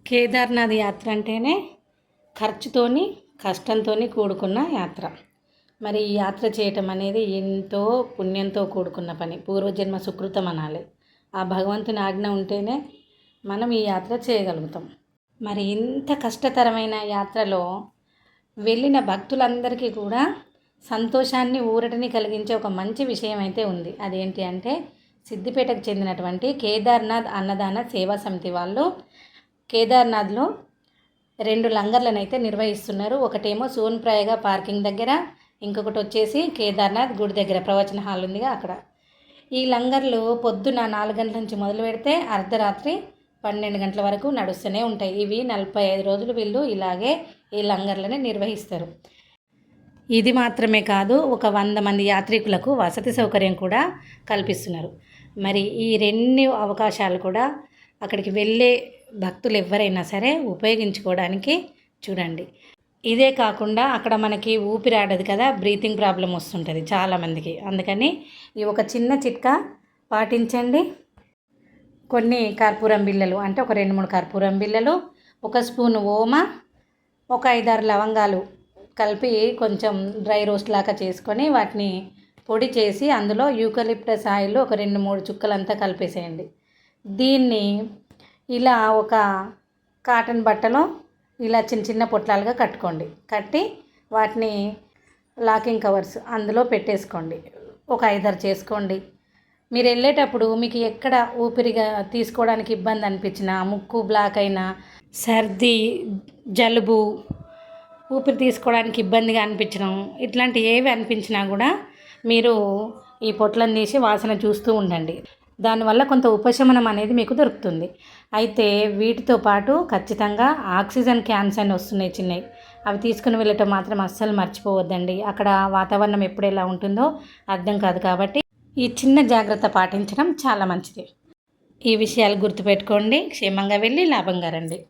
కేదార్నాథ్ యాత్ర అంటేనే ఖర్చుతోని కష్టంతోని కూడుకున్న యాత్ర. మరి ఈ యాత్ర చేయటం అనేది ఎంతో పుణ్యంతో కూడుకున్న పని. పూర్వజన్మ సుకృతం అనాలి. ఆ భగవంతుని ఆజ్ఞ ఉంటేనే మనం ఈ యాత్ర చేయగలుగుతాం. మరి ఇంత కష్టతరమైన యాత్రలో వెళ్ళిన భక్తులందరికీ కూడా సంతోషాన్ని ఊరటని కలిగించే ఒక మంచి విషయం అయితే ఉంది. అదేంటి అంటే సిద్దిపేటకు చెందినటువంటి కేదార్నాథ్ అన్నదాన సేవా సమితి వాళ్ళు కేదార్నాథ్లో 2 లంగర్లను అయితే నిర్వహిస్తున్నారు. ఒకటేమో సోన్ప్రయాగ పార్కింగ్ దగ్గర, ఇంకొకటి వచ్చేసి కేదార్నాథ్ గుడి దగ్గర ప్రవచన హాల్ ఉందిగా అక్కడ. ఈ లంగర్లు పొద్దున 4 గంటల నుంచి మొదలు పెడితే అర్ధరాత్రి 12 గంటల వరకు నడుస్తూనే ఉంటాయి. ఇవి 45 రోజులు వీళ్ళు ఇలాగే ఈ లంగర్లని నిర్వహిస్తారు. ఇది మాత్రమే కాదు, ఒక 100 మంది యాత్రికులకు వసతి సౌకర్యం కూడా కల్పిస్తున్నారు. మరి ఈ 2 అవకాశాలు కూడా అక్కడికి వెళ్ళే భక్తులు ఎవరైనా సరే ఉపయోగించుకోవడానికి చూడండి. ఇదే కాకుండా అక్కడ మనకి ఊపిరాడదు కదా, బ్రీతింగ్ ప్రాబ్లం వస్తుంటుంది చాలామందికి. అందుకని ఈ ఒక చిన్న చిట్కా పాటించండి. కొన్ని కర్పూరం బిళ్ళలు, అంటే ఒక 2-3 కర్పూరం బిళ్ళలు, 1 స్పూన్ ఓమ, ఒక 5-6 లవంగాలు కలిపి కొంచెం డ్రై రోస్ట్ లాగా చేసుకొని వాటిని పొడి చేసి అందులో యూకలిప్టస్ ఆయిల్ ఒక 2-3 చుక్కలంతా కలిపేసేయండి. దీన్ని ఇలా ఒక కాటన్ బట్టలో ఇలా చిన్న చిన్న పొట్లాలుగా కట్టుకోండి. కట్టి వాటిని లాకింగ్ కవర్స్ అందులో పెట్టేసుకోండి. ఒక 5-6 చేసుకోండి. మీరు వెళ్ళేటప్పుడు మీకు ఎక్కడ ఊపిరిగా తీసుకోవడానికి ఇబ్బంది అనిపించినా, ముక్కు బ్లాక్ అయినా, సర్ది జలుబు, ఊపిరి తీసుకోవడానికి ఇబ్బందిగా అనిపించడం, ఇట్లాంటి ఏవి అనిపించినా కూడా మీరు ఈ పొట్లను తీసి వాసన చూస్తూ ఉండండి. దానివల్ల కొంత ఉపశమనం అనేది మీకు దొరుకుతుంది. అయితే వీటితో పాటు ఖచ్చితంగా ఆక్సిజన్ క్యాన్స్ అని వస్తున్నాయి చిన్నవి, అవి తీసుకుని వెళ్ళటం మాత్రం అస్సలు మర్చిపోవద్దండి. అక్కడ వాతావరణం ఎప్పుడు ఎలా ఉంటుందో అర్థం కాదు, కాబట్టి ఈ చిన్న జాగ్రత్త పాటించడం చాలా మంచిది. ఈ విషయాలు గుర్తుపెట్టుకోండి. క్షేమంగా వెళ్ళి లాభంగా రండి.